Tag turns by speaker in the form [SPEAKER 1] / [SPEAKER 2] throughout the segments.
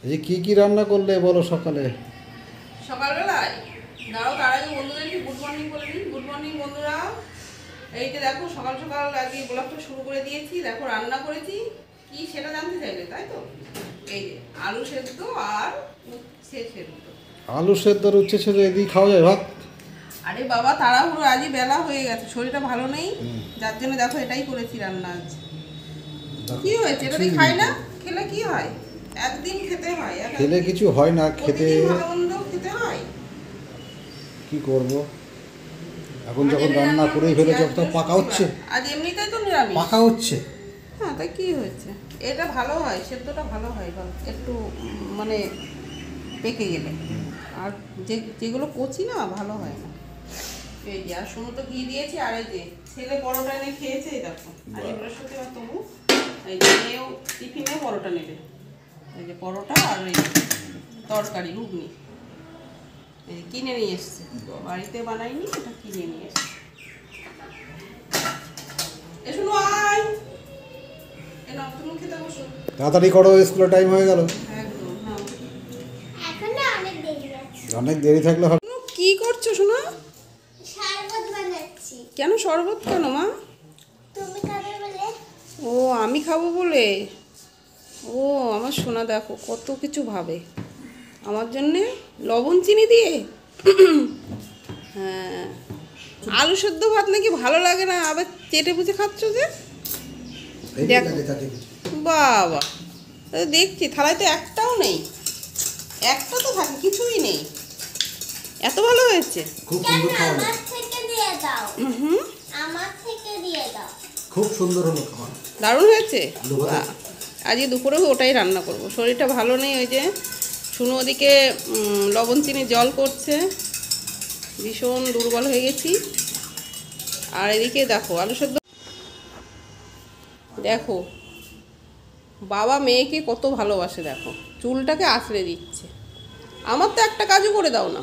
[SPEAKER 1] এই কি কি রান্না করলে বলো সকালে?
[SPEAKER 2] সকালবেলায় দাঁড়াও, তার আগে বন্ধুদেরকে গুড মর্নিং বলে দিই। গুড মর্নিং বন্ধুরা। এইটা দেখো সকাল সকাল আগে ব্লগটা শুরু করে দিয়েছি। দেখো রান্না করেছি কি সেটা জানতে চাইলে, তাই তো? এই যে আলু সেদ্ধ আর উচ্ছে সেদ্ধ।
[SPEAKER 1] আলু সেদ্ধ আর উচ্ছে সেদ্ধ এদিকে খাওয়া যায় ভাত?
[SPEAKER 2] আরে বাবা তাড়াহুড়ো, আজই বেলা হয়ে গেছে, শরীরটা ভালো নেই, যার জন্য দেখো এটাই করেছি রান্না আজ। কি হয়েছে এটা দিয়ে খাই না? খেলে কি হয়? একদিন খেতে হয়,
[SPEAKER 1] খেলে কিছু হয় না, খেতে
[SPEAKER 2] ভালো মন্দ খেতে হয়।
[SPEAKER 1] কি করব এখন যখন রান্না করেই ফেলেছে তো পাকা হচ্ছে।
[SPEAKER 2] আজ এমনিতেই তো নিরামিষ
[SPEAKER 1] পাকা হচ্ছে।
[SPEAKER 2] হ্যাঁ, তাই কি হয়েছে? এটা ভালো হয়, সেদ্ধটা ভালো হয় একটু মানে পেকে গেলে। আর যেগুলো কচি না ভালো হয় না। এই যে আর শুনো তো ঘি দিয়েছি, আর এই যে ছেলে পরোটা এনে খেয়েছে, এই দেখো। আর এই বৃহস্পতিবার তবু এই যে মেয়েও টিফিনে পরোটা নেবে। এই যে পরোটা আর এই তরকারি ঘুগনি এই কিনে নিয়ে এসছে, বাড়িতে বানাইনি, এটা কিনে নিয়ে এসছে। এসো আয়, এ নাও তুমি খেতে বসো।
[SPEAKER 1] তাড়াতাড়ি করো, স্কুলের টাইম হয়ে গেল।
[SPEAKER 2] একদম নাও।
[SPEAKER 3] এখনো অনেক দেরি আছে।
[SPEAKER 1] অনেক দেরি থাকলে হবে।
[SPEAKER 2] কি করছো শোনা?
[SPEAKER 3] শরবত বানাচ্ছি।
[SPEAKER 2] কেন শরবত কেন মা?
[SPEAKER 3] তুমি খাবে বলে?
[SPEAKER 2] ও আমি খাবো বলে? ও আমার সোনা দেখো কত কিছু ভাবে আমার জন্যে, লবণ চিনি দিয়ে। হ্যাঁ, আলু সেদ্ধ ভাত নাকি ভালো লাগে না, আবার চেটে পুচে খাচ্ছ যে। দেখো বাবা, দেখছি থালায় তো একটাও নেই, একটা তো থাকে কিছুই নেই। এত ভালো হয়েছে।
[SPEAKER 1] খুব সুন্দর খাওয়া
[SPEAKER 3] আমার থেকে দিয়ে দাও।
[SPEAKER 2] হুম,
[SPEAKER 3] আমার থেকে দিয়ে দাও।
[SPEAKER 1] খুব সুন্দর হলো খাওয়া।
[SPEAKER 2] দারুণ হয়েছে।
[SPEAKER 1] দুপুরে?
[SPEAKER 2] বাহ, আজকে দুপুরেও ওটাই রান্না করব। শরীরটা ভালো নেই, ওই যে শুনো ওদিকে লবণ চিনি জল করছে, ভীষণ দুর্বল হয়ে গেছি। আর এদিকে দেখো আলু সেদ্ধ। দেখো বাবা মেয়েকে কত ভালোবাসে, দেখো চুলটাকে আঁচড়ে দিচ্ছে। আমার তো একটা কাজও করে দাও না।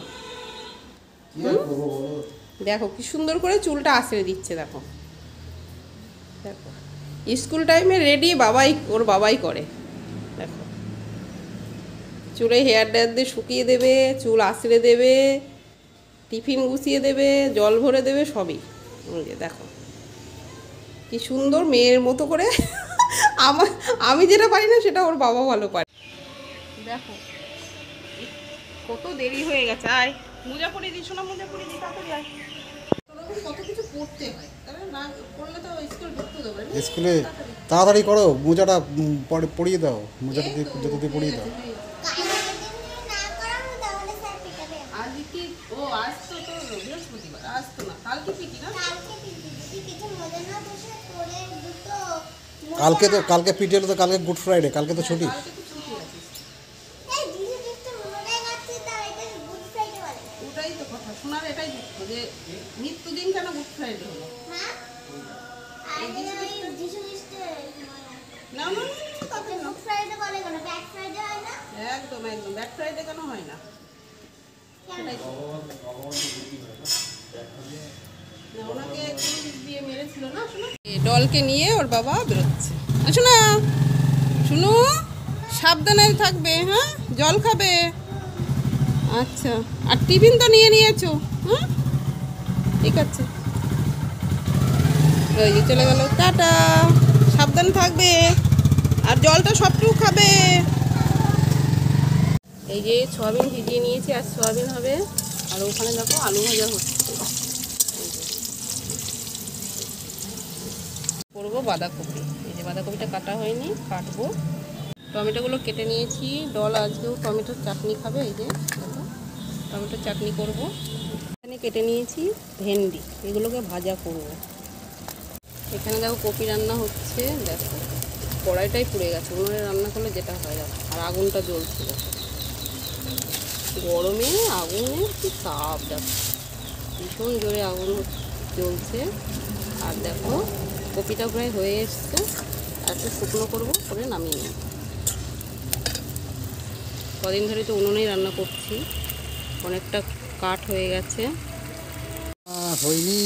[SPEAKER 2] দেখো কি সুন্দর করে চুলটা আঁচড়ে দিচ্ছে, দেখো দেখো। স্কুল টাইমে রেডি ওর বাবাই করে। দেখো চুলে হেয়ার ড্রায়ার দিয়ে শুকিয়ে দেবে, চুল আঁচড়ে দেবে, টিফিন গুছিয়ে দেবে, জল ভরে দেবে, সবই। ওই যে দেখো কি সুন্দর মেয়ের মতো করে। আমি যেটা পারি না সেটা ওর বাবা ভালো পারে। দেখো কত দেরি হয়ে গেছে। আয় মোজা পরিয়ে দিই, শোনা মোজা পরিয়ে দিই, তাড়াতাড়ি আয়। কত কিছু পড়তে হয়, তাহলে না করলে তো স্কুল ঢুকতে দেবে না।
[SPEAKER 1] স্কুলে তাড়াতাড়ি করো, মোজাটা পরিয়ে দাও, মোজাটা দিয়ে জুতো দিয়ে পরিয়ে দাও।
[SPEAKER 3] কালকে যদি না করাবো তাহলে স্যার পিটাবে।
[SPEAKER 2] আজ কি? ও আজ তো বৃহস্পতিবার, আজ তো না, কালকে পিটি না?
[SPEAKER 3] কালকে যদি কিছু মজা না বসে করে দুটো
[SPEAKER 1] কালকে পিটি হলো তো, কালকে গুড ফ্রাইডে, কালকে তো ছুটি।
[SPEAKER 2] কালকে তো ছুটি আছে।
[SPEAKER 3] এই যিশু খ্রিস্ট মনে রাখছি তাও এটা গুড ফ্রাইডে বলে না।
[SPEAKER 2] ওটাই তো কথা, শোনার এটাই দুঃখ যে মৃত্যুদিন কেন গুড ফ্রাইডে হলো।
[SPEAKER 3] হ্যাঁ? আরে ওই যিশু খ্রিস্ট
[SPEAKER 2] না না না, তাতে না।
[SPEAKER 3] গুড ফ্রাইডে বলে কেন? ব্যাড ফ্রাইডে হয় না?
[SPEAKER 2] একদম একদম ব্যাক ফ্রাইডে কেন হয় না?
[SPEAKER 3] কেন?
[SPEAKER 2] সেটাই তো। না, ওনাকে পুলিশ দিয়ে মেরেছিল না, শোনো। ডলকে নিয়ে ওর বাবা বেরোচ্ছে। শোনা শুনো, সাবধানে থাকবে, হ্যাঁ, জল খাবে। আচ্ছা, আর টিফিন তো নিয়ে নিয়েছো? হ্যাঁ ঠিক আছে। ওই যে চলে গেল, টাটা, সাবধানে থাকবে, আর জলটা সবটুকু খাবে। এই যে সয়াবিন ভিজিয়ে নিয়েছি, আর সয়াবিন হবে। আর ওখানে দেখো আলু ভাজা হচ্ছে। করবো বাঁধাকপি। এই যে বাঁধাকপিটা কাটা হয়নি, কাটবো। টমেটোগুলো কেটে নিয়েছি। ডল আজকেও টমেটোর চাটনি খাবে। এই যে দেখো টমেটোর চাটনি করব। এখানে কেটে নিয়েছি ভেন্ডি, এগুলোকে ভাজা করব। এখানে দেখো কপি রান্না হচ্ছে। দেখো কড়াইটাই পুড়ে গেছে, উনুনে রান্না করলে যেটা হয়। দেখো আর আগুনটা জ্বলছে, দেখো গরমে আগুনে কি তাপ, দেখো ভীষণ জোরে আগুন জ্বলছে। আর দেখো কপিটা প্রায় হয়ে এসছে, আর একটু শুকনো করবো, করে নামিয়ে নেব। কদিন ধরে তো উনুনেই রান্না করছি, অনেকটা কাঠ হয়ে গেছে।
[SPEAKER 1] হয়নি।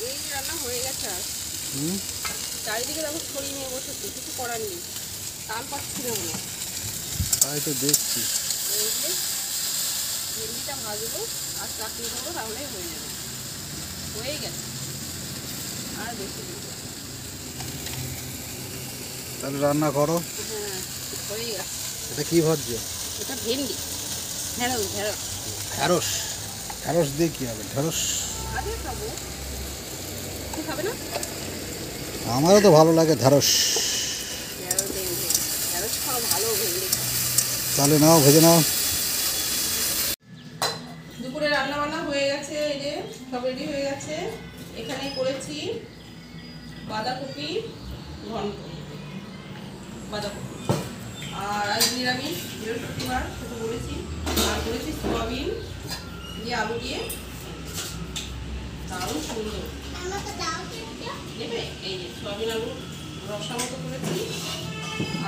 [SPEAKER 2] এই রান্না হয়ে গেছে। আর চারিদিকে দেখো ছড়িয়ে নিয়ে বসেছি, কিছু করার নেই, তাল পাচ্ছি না মনে।
[SPEAKER 1] তাই তো দেখছি।
[SPEAKER 2] এই যে ভেন্ডিটা ভাজবো আর চাটনি করবো, তাহলেই হয়ে যাবে। হয়ে গেছে, আর বেশি দেবো।
[SPEAKER 1] তাহলে রান্না করো।
[SPEAKER 2] হ্যাঁ, হয়ে গেছে।
[SPEAKER 1] এটা কি ভাজছো?
[SPEAKER 2] এটা ভেন্ডি, ঢেঁড়স ঢেঁড়স
[SPEAKER 1] ঢ্যাঁড়স। ঢ্যাঁড়স দিয়ে কি হবে? ঢ্যাঁড়স
[SPEAKER 2] ভাজে খাবো। তুই খাবে না?
[SPEAKER 1] আমারও তো ভালো লাগে ঢ্যাঁড়স।
[SPEAKER 2] ঢেঁড়স ভেন্ডি, ঢেঁড়স খাওয়া ভালো, ভেন্ডি খাও।
[SPEAKER 1] তাহলে নাও, ভেজে নাও।
[SPEAKER 2] দুপুরে রান্না বান্না হয়ে গেছে, এই যে সব রেডি হয়ে গেছে। এখানে করেছি বাঁধাকপি ঘন্ট, বাঁধাকপি। আর আজ নিরামিষ, বৃহস্পতিবার, সেটা বলেছি। আর করেছি সোয়াবিন দিয়ে আলু দিয়ে, দারুণ সুন্দর।
[SPEAKER 3] আমাকে দাও তো একটা।
[SPEAKER 2] নেবে? এই যে সোয়াবিন আলু রসা মতো করেছি।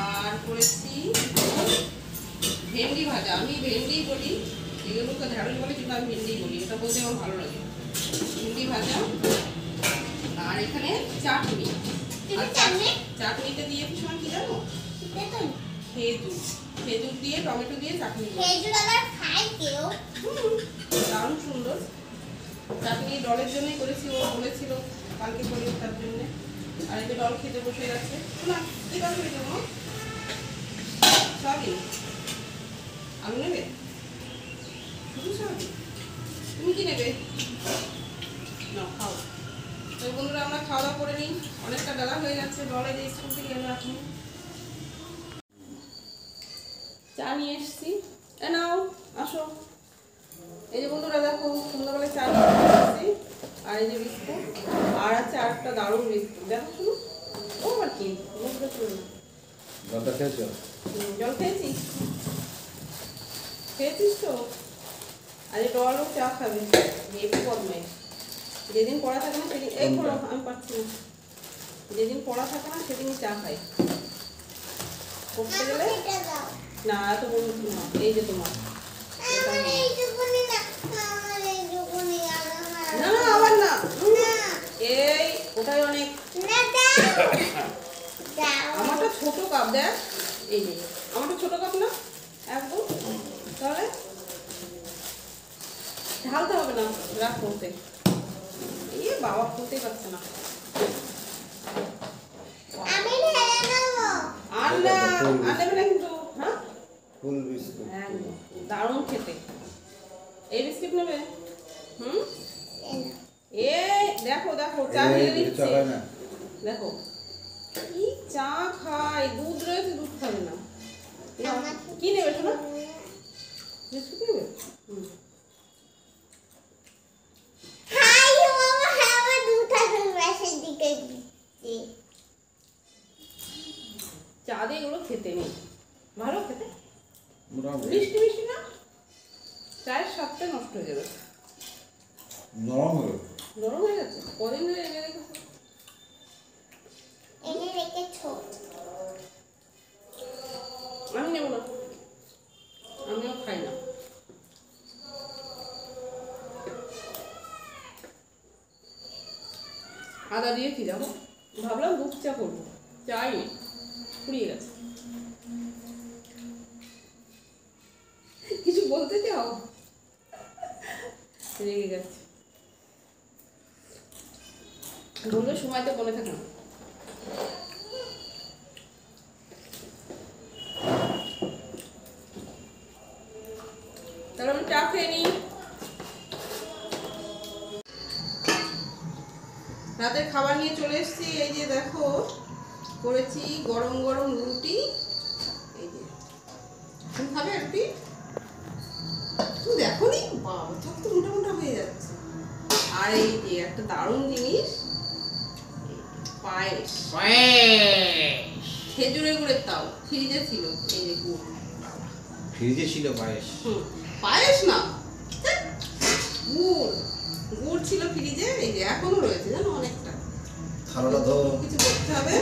[SPEAKER 2] আর করেছি ভেন্ডি ভাজা। আমি ভেন্ডি বলি, এগুলোকে ঢ্যাঁড়স বলে, কিন্তু আমি ভেন্ডি বলি, এটা বলতে আমার ভালো লাগে। ভেন্ডি ভাজা। আর এখানে চাটনি। আর
[SPEAKER 3] চাটনি?
[SPEAKER 2] চাটনিতে দিয়েছি সময় কি জানো?
[SPEAKER 3] দেখুন,
[SPEAKER 2] খেজুর। খেজুর দিয়ে টমেটো দিয়ে চাটনি করেছি।
[SPEAKER 3] খেজুর আবার খায় কেউ।
[SPEAKER 2] দারুণ সুন্দর। চাটনি ডলের জন্যই করেছি, ও বলেছিল কালকে করি, তার জন্যে। আর এই যে ডল খেতে বসে গেছে। না, কি ডল হয়ে যাবো? সয়াবিন আলু নেবে? শুধু সয়াবিন? তুমি কি নেবে? না, খাও। তো বন্ধুরা, আমরা খাওয়া দাওয়া করে নিই, অনেকটা বেলা হয়ে যাচ্ছে। ডলে যে স্কুল থেকে এলো এখন। চা নিয়ে এসছি, এ নাও, আসো। এই যে বন্ধুরা দেখো, সন্ধ্যাবেলায় চা নিয়ে এসছি। আর এই যে বিস্কুট, আর আছে আরেকটা দারুণ বিস্কুট, দেখো শুনো। ও আবার কি মুখটা শুনো।
[SPEAKER 1] জলটা খেয়েছো?
[SPEAKER 2] জল খেয়েছিস? খেয়েছিস তো? আরে ডলও চা খাবে, একটু বদমাইশ। যেদিন পড়া থাকে না সেদিন, এই খোলো, আমি পাচ্ছি না। যেদিন পড়া থাকে না সেদিনই চা খাই। পড়তে গেলে
[SPEAKER 3] আমাকে এটা দাও।
[SPEAKER 2] না, এত বন্ধু না। এই যে তোমার,
[SPEAKER 3] আমার এইটুকুনি না, আমার এইটুকুনি, আর আমার
[SPEAKER 2] না না, আবার না।
[SPEAKER 3] না,
[SPEAKER 2] এই ওটাই অনেক।
[SPEAKER 3] না দাও। দাও।
[SPEAKER 2] আমারটা ছোট কাপ, দেখ। এই যে আমারটা ছোট কাপ না একদম। তাহলে ঢালতে হবে না, রাখ করতে। এই বাবা করতেই পারছে না।
[SPEAKER 3] আমি ঢেলে নেবো।
[SPEAKER 2] আর না, আর নেবে না কিন্তু। হ্যাঁ,
[SPEAKER 1] ফুল বিস্কুট।
[SPEAKER 2] একদম দারুণ খেতে। এই বিস্কিট নেবে? হুম,
[SPEAKER 3] এই নাও।
[SPEAKER 2] এ দেখো দেখো, চা ঢেলে দিচ্ছে। দেখো কি চা খায়, দুধ রয়েছে, দুধ খাবে না। কি নেবে শোনা? বিস্কুট নেবে? হুম।
[SPEAKER 3] হাই বাবা, আমার দুধটা গ্লাসের দিকে দিচ্ছি।
[SPEAKER 2] চা দিয়ে এগুলো খেতে নেই, ভালো খেতে।
[SPEAKER 1] মোটামুটি
[SPEAKER 2] মিষ্টি মিষ্টি না, চায়ের স্বাদটা নষ্ট হয়ে যাবে।
[SPEAKER 1] নরম হলো।
[SPEAKER 2] নরম হয়ে গেছে, কদিন ধরে এনে রেখেছো?
[SPEAKER 3] এনে রেখেছো।
[SPEAKER 2] আমি নেবো না, আমিও খাই না। আদা দিয়েছি, দেখো ভাবলাম দুধ চা করবো, চাই নেই, ফুরিয়ে গেছে। কিছু বলতে চাও? রেগে গেছে, বলবে সময়তে বলে থাকে না। তাহলে আমি চা খেয়ে নিই। রাতের খাবার নিয়ে চলে এসেছি। এই যে দেখো, করেছি গরম গরম রুটি। এই যে, তুমি খাবে রুটি? তুমি দেখো নি, বাবা চোখ তো মোটা মোটা হয়ে যাচ্ছে। আর এই যে একটা দারুণ জিনিস, পায়েস। খেজুরের গুড়ের তাও, ফ্রিজে ছিল। এই যে গুড়,
[SPEAKER 1] ফ্রিজে ছিল পায়েস।
[SPEAKER 2] পায়েস না, গুড়। গুড় ছিল ফ্রিজে, এই যে এখনো রয়েছে জানো অনেকটা।
[SPEAKER 1] থালাটা ধো।
[SPEAKER 2] কিছু করতে হবে,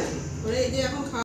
[SPEAKER 2] ওরে এই যে এখন